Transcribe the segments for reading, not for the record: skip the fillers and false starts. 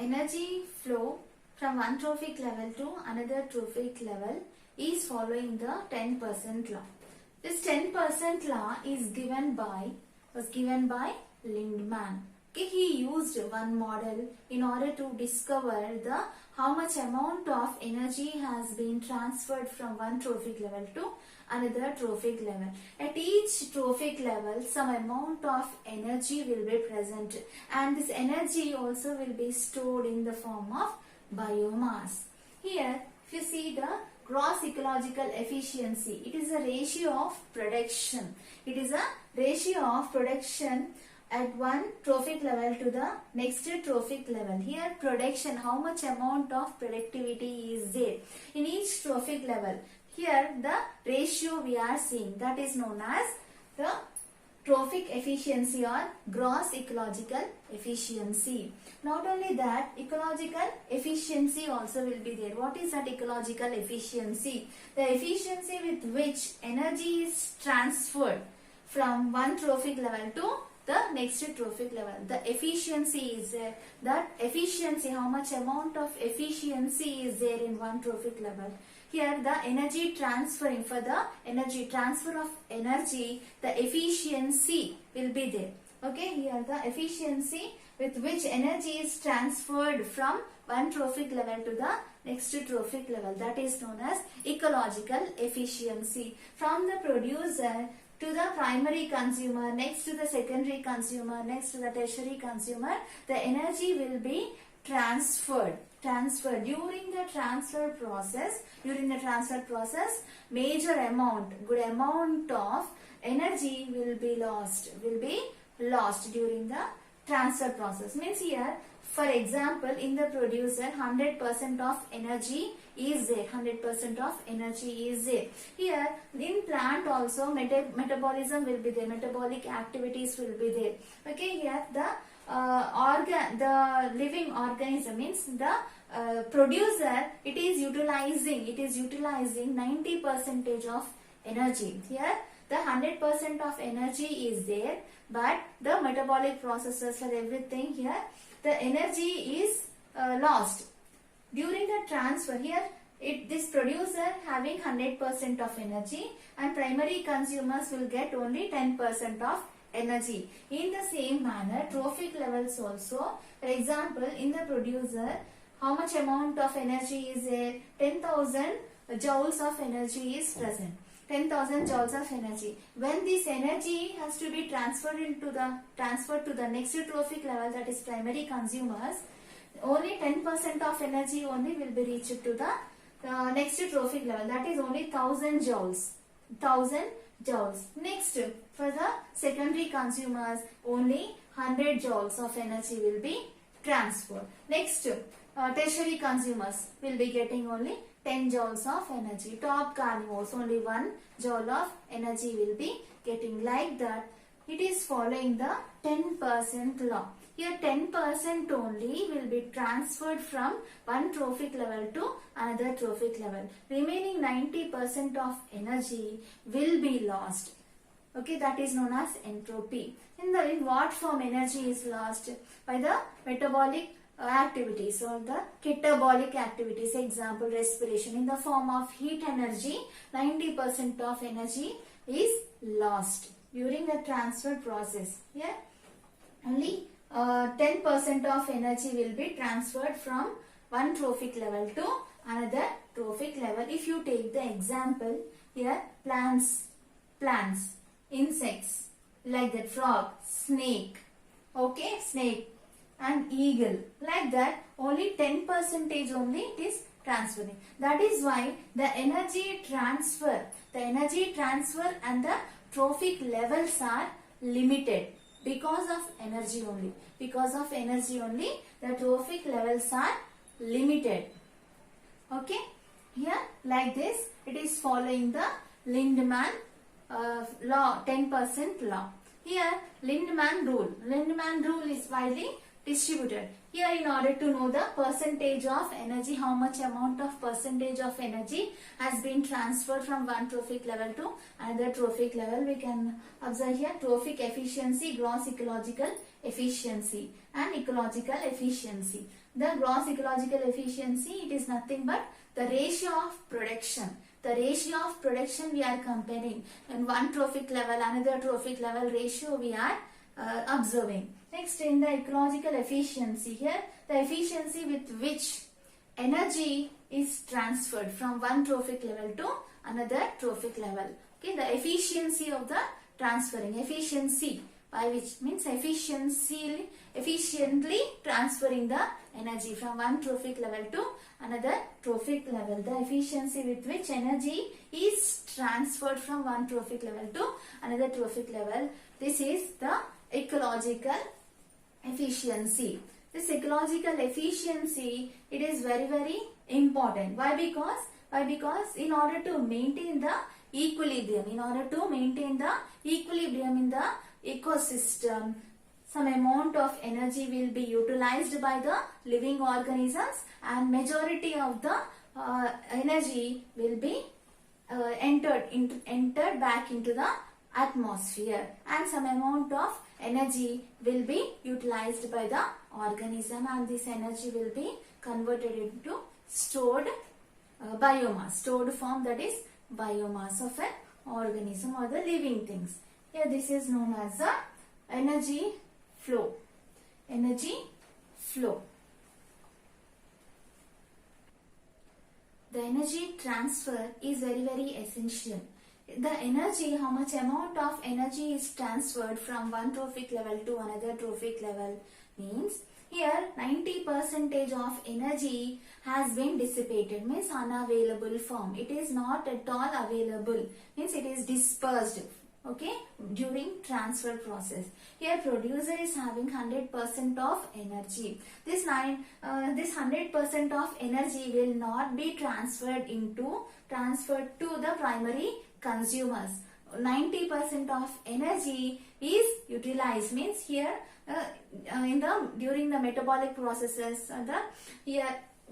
energy flow from one trophic level to another trophic level is following the 10% law. This 10% law was given by Lindemann. Okay, he used one model in order to discover how much amount of energy has been transferred from one trophic level to another trophic level. At each trophic level, some amount of energy will be present, and this energy also will be stored in the form of biomass. Here, if you see the gross ecological efficiency, it is a ratio of production. It is a ratio of production at one trophic level to the next trophic level. Here production, how much amount of productivity is there in each trophic level. Here the ratio we are seeing, that is known as the trophic efficiency or gross ecological efficiency. Not only that, ecological efficiency also will be there. What is that ecological efficiency? The efficiency with which energy is transferred from one trophic level to the next trophic level. The efficiency is there. That efficiency, how much amount of efficiency is there in one trophic level. Here the energy transferring, for the energy transfer of energy, the efficiency will be there. Okay, here the efficiency with which energy is transferred from one trophic level to the next trophic level, that is known as ecological efficiency. From the producer to the primary consumer, next to the secondary consumer, next to the tertiary consumer, the energy will be transferred. During the transfer process, major amount, good amount of energy will be lost during the transfer process. Means here, for example, in the producer, 100% of energy is there. 100% of energy is there. Here, in plant also, metabolism will be there. Metabolic activities will be there. Okay, here the living organism means the producer, it is utilizing 90% of energy. Here, the 100% of energy is there, but the metabolic processes for everything, here the energy is lost during the transfer. Here this producer having 100% of energy, and primary consumers will get only 10% of energy. In the same manner, trophic levels also, for example, in the producer, how much amount of energy is there? 10,000 joules of energy is present. 10,000 joules of energy. When this energy has to be transferred to the next trophic level, that is primary consumers, only 10% of energy only will be reached to the next trophic level, that is only 1,000 joules. 1,000 joules. Next, for the secondary consumers, only 100 joules of energy will be transferred. Next, tertiary consumers will be getting only 10 joules of energy. Top carnivores, only 1 joule of energy will be getting. Like that, it is following the 10% law. Here 10% only will be transferred from one trophic level to another trophic level. Remaining 90% of energy will be lost. Okay, that is known as entropy. In what form energy is lost? By the metabolic activities or the catabolic activities. Example, respiration. In the form of heat energy, 90% of energy is lost during the transfer process. Here only 10% of energy will be transferred from one trophic level to another trophic level. If you take the example, here plants, insects, like that, frog, snake, okay, snake and eagle, like that, only 10% only it is transferring. That is why the energy transfer and the trophic levels are limited. Because of energy only, the trophic levels are limited. Okay, here like this, it is following the Lindemann law, 10% law. Here Lindemann rule is widely distributed. Here, in order to know the percentage of energy, how much amount of percentage of energy has been transferred from one trophic level to another trophic level, we can observe here trophic efficiency, gross ecological efficiency and ecological efficiency. The gross ecological efficiency, it is nothing but the ratio of production. The ratio of production we are comparing, in one trophic level, another trophic level ratio we are observing. Next, in the ecological efficiency, here the efficiency with which energy is transferred from one trophic level to another trophic level. Okay, the efficiency of the transferring, efficiency by which means efficiently transferring the energy from one trophic level to another trophic level. The efficiency with which energy is transferred from one trophic level to another trophic level. This is the ecological efficiency. This ecological efficiency, it is very important. Why? Because in order to maintain the equilibrium, in the ecosystem, some amount of energy will be utilized by the living organisms and majority of the energy will be entered back into the atmosphere, and some amount of energy will be utilized by the organism, and this energy will be converted into stored biomass, stored form, that is biomass of an organism or the living things. Here this is known as the energy flow. Energy flow. The energy transfer is very essential. The energy, how much amount of energy is transferred from one trophic level to another trophic level means here 90% of energy has been dissipated, means unavailable form. It is not at all available, means it is dispersed. Okay, during transfer process. Here producer is having 100% of energy. This 100% of energy will not be transferred to the primary consumers. 90% of energy is utilized, means here during the metabolic processes,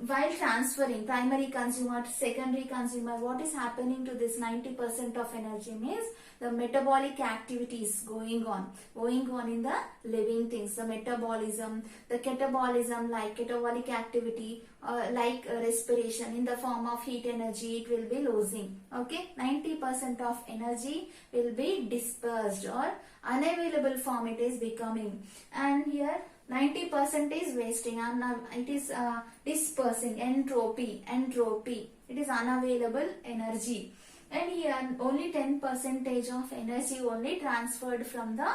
while transferring primary consumer to secondary consumer, what is happening to this 90% of energy means the metabolic activities going on in the living things, the metabolism, the catabolism, like catabolic activity, like respiration in the form of heat energy, it will be losing. Okay, 90% of energy will be dispersed or unavailable form it is becoming, and here 90% is wasting and it is dispersing, entropy, it is unavailable energy. And here only 10% of energy only transferred from the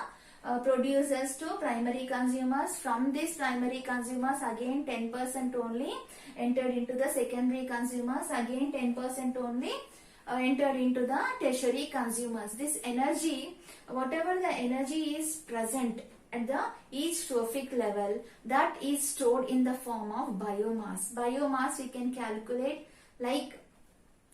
producers to primary consumers. From these primary consumers, again 10% only entered into the secondary consumers, again 10% only entered into the tertiary consumers. This energy, whatever the energy is present at the each trophic level, that is stored in the form of biomass. Biomass we can calculate like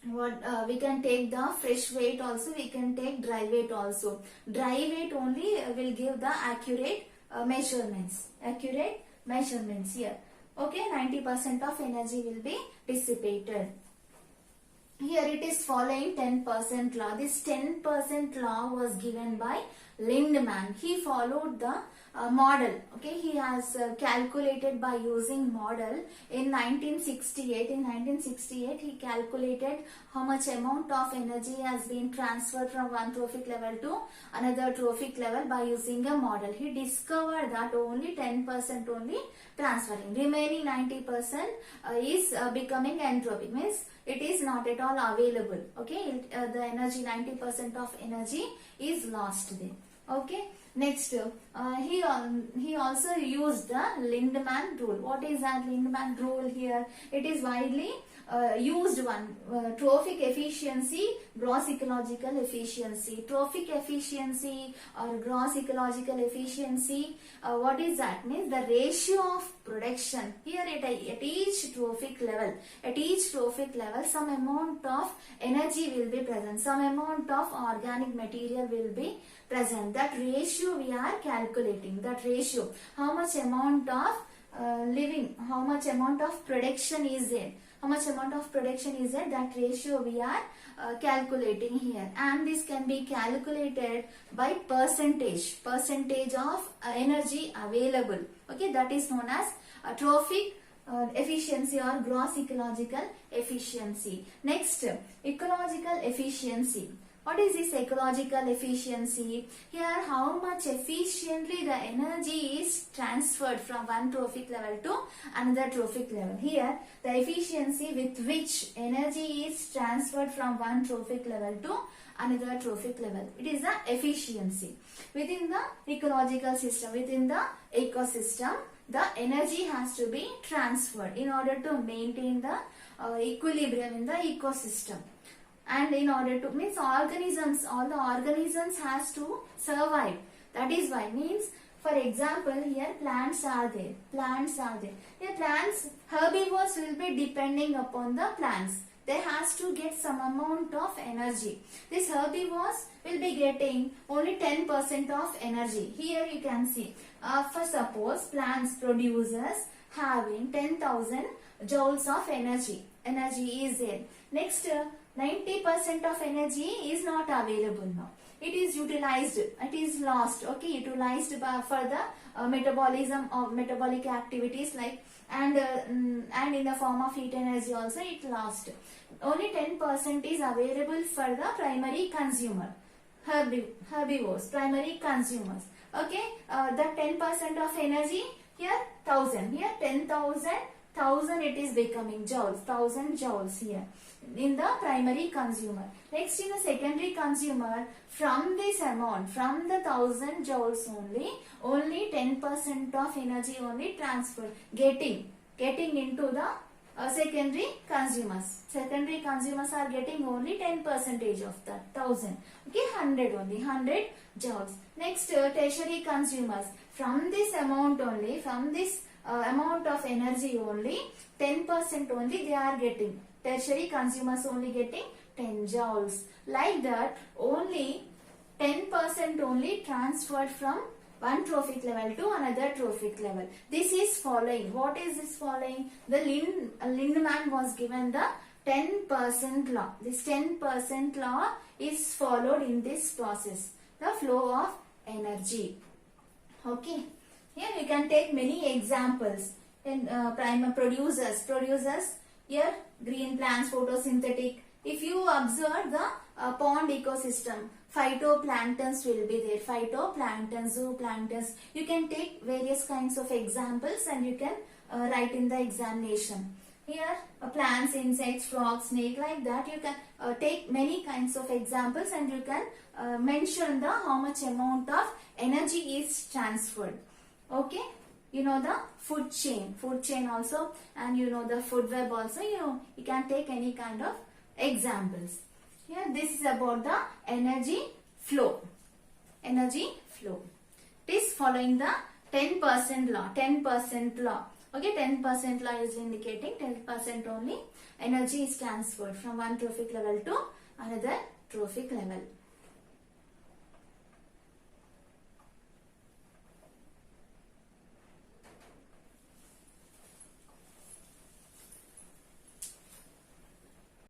what we can take the fresh weight also, we can take dry weight also. Dry weight only will give the accurate measurements here. Okay, 90% of energy will be dissipated. Here it is following 10% law. This 10% law was given by Lindemann. He followed the model. Okay, he has calculated by using model in 1968. In 1968, he calculated how much amount of energy has been transferred from one trophic level to another trophic level by using a model. He discovered that only 10% only transferring. Remaining 90% is becoming entropic, means it is not at all available. Okay, the energy, 90% of energy is lost there. Okay, next he also used the Lindemann rule. What is that Lindemann rule here? It is widely used one, trophic efficiency, gross ecological efficiency. Trophic efficiency or gross ecological efficiency, what is that? Means the ratio of production. Here at each trophic level, some amount of energy will be present, some amount of organic material will be present. That ratio we are calculating. That ratio, how much amount of how much amount of production is there, that ratio we are calculating here, and this can be calculated by percentage of energy available. Okay, that is known as trophic efficiency or gross ecological efficiency. Next, ecological efficiency. What is this ecological efficiency? Here, how much efficiently the energy is transferred from one trophic level to another trophic level. Here, the efficiency with which energy is transferred from one trophic level to another trophic level. It is the efficiency. Within the ecological system, within the ecosystem, the energy has to be transferred in order to maintain the equilibrium in the ecosystem. And in order to, means organisms, all the organisms has to survive. That is why, means for example, here plants are there. Here plants, herbivores will be depending upon the plants. They has to get some amount of energy. These herbivores will be getting only 10% of energy. Here you can see, for suppose plants produces having 10,000 joules of energy. Energy is there. Next, 90% of energy is not available now. It is utilized, it is lost, okay, utilized for the metabolism of metabolic activities like, and in the form of heat energy also it lost. Only 10% is available for the primary consumer, herbivores, primary consumers. Okay, the 10% of energy, here 1000, here 10,000, 1000 it is becoming joules, 1000 joules here in the primary consumer. Next, in the secondary consumer, from this amount, from the 1000 joules only 10% of energy only transferred, getting into the secondary consumers. Secondary consumers are getting only 10% of that 1000. Okay, 100 only, 100 joules. Next, tertiary consumers, from this amount only, from this amount of energy only, 10% only they are getting. Tertiary consumers only getting 10 joules. Like that, only 10% only transferred from one trophic level to another trophic level. This is following. What is this following? The Lindemann was given the 10% law. This 10% law is followed in this process. The flow of energy. Okay. Here you can take many examples. In primer producers. Here green plants, photosynthetic. If you observe the pond ecosystem, phytoplanktons will be there. Phytoplanktons, zooplanktons. You can take various kinds of examples and you can write in the examination. Here plants, insects, frogs, snake, like that. You can take many kinds of examples and you can mention the how much amount of energy is transferred. Okay. You know the food chain also, and you know the food web also. You can take any kind of examples. Here this is about the energy flow. It is following the 10% law. Okay, 10% law is indicating 10% only energy is transferred from one trophic level to another trophic level.